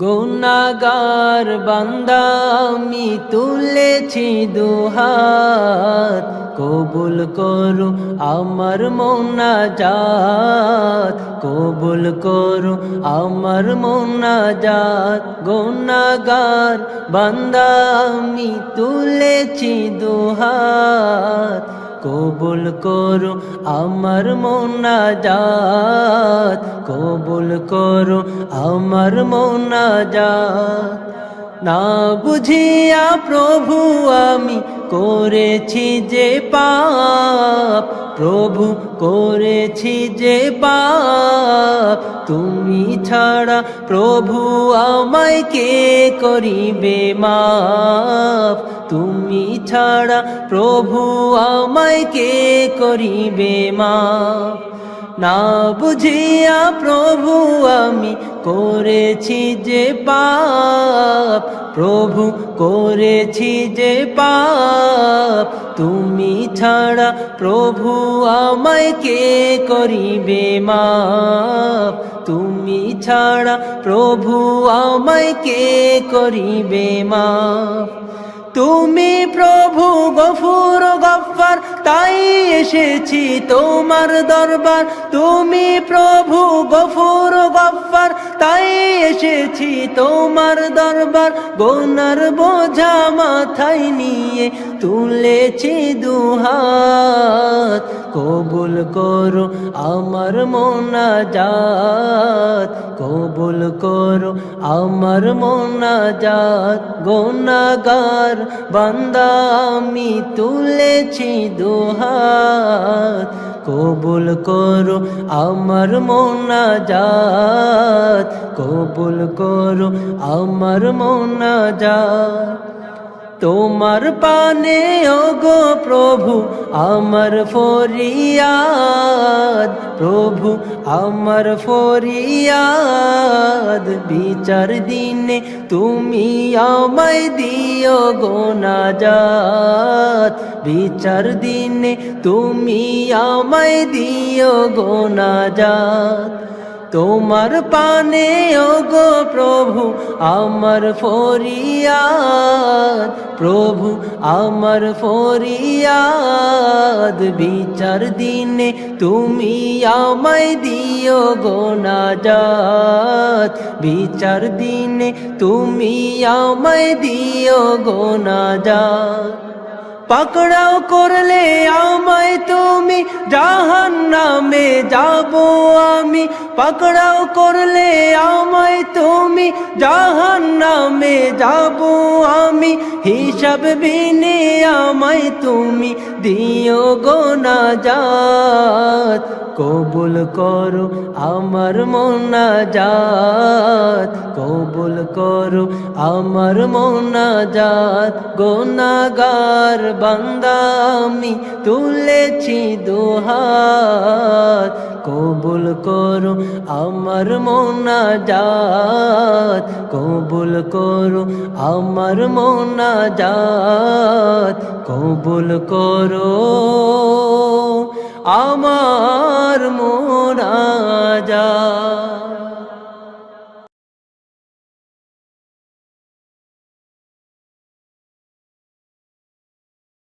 গুনাহগার বান্দা আমি তুলেছি দুহাত, কবুল করো আমার মোনাজাত, কবুল করো আমার মোনাজাত। গুনাহগার বান্দা আমি তুলেছি দুহাত, কবুল করো আমার মোনাজাত, কবুল করো আমার মোনাজাত। না বুঝিয়া প্রভু আমি করেছি যে পাপ, প্রভু করেছি যে পাপ, তুমি ছাড়া প্রভু আমায় কে করিবে মাফ, তুমি ছাড়া প্রভু আমায় কে করিবে মাফ। না বুঝিয়া প্রভু আমি করেছি যে পাপ, প্রভু করেছি যে পাপ, তুমি ছাড়া প্রভু আমায় কে করিবে মাফ, তুমি ছাড়া প্রভু আমায় কে করিবে মাফ। তুমি প্রভু গফুর গফ্ফার, তাই এসেছি তোমার দরবার। তুমি প্রভু গফুর গফ্ফার, তাই এসেছি তোমার দরবার। গুনার বোঝা মাথায় নিয়ে তুলেছি দুহাত, কবুল করো আমার মোনাজাত, কবুল করো আমার মোনাজাত। গুনাহগার বান্দা আমি তুলেছি দুহাত, কবুল করো আমার মোনাজাত, কবুল করো আমার মোনাজাত। তোমার পানে ওগো প্রভু আমার ফরিয়াদ, প্রভু আমার ফরিয়াদ। বিচার দিনে তুমি আমায় দিও গো নাজাত, বিচার দিনে তুমি আমায় দিও গো নাজাত। তোমার পানে ওগো প্রভু আমার ফরিয়াদ, প্রভু আমার ফরিয়াদ। বিচার দিনে তুমি আমায় দিও গো নাজাত, বিচার দিনে তুমি আমায় দিও গো নাজাত। পাকড়াও করলে আমায় তুমি জাহান্নামে যাব আমি, পাকড়াও করলে আমায় তুমি জাহান্নামে যাব আমি। হিসাব বিনে আমায় তুমি দিও গো নাজাত, কবুল করো আমার মোনাজাত, কবুল করো আমার মোনাজাত। গুনাহগার বান্দা আমি তুলেছি দুহাত, কবুল করো আমার মোনাজাত, কবুল করো আমার মোনাজাত, কবুল করো আমার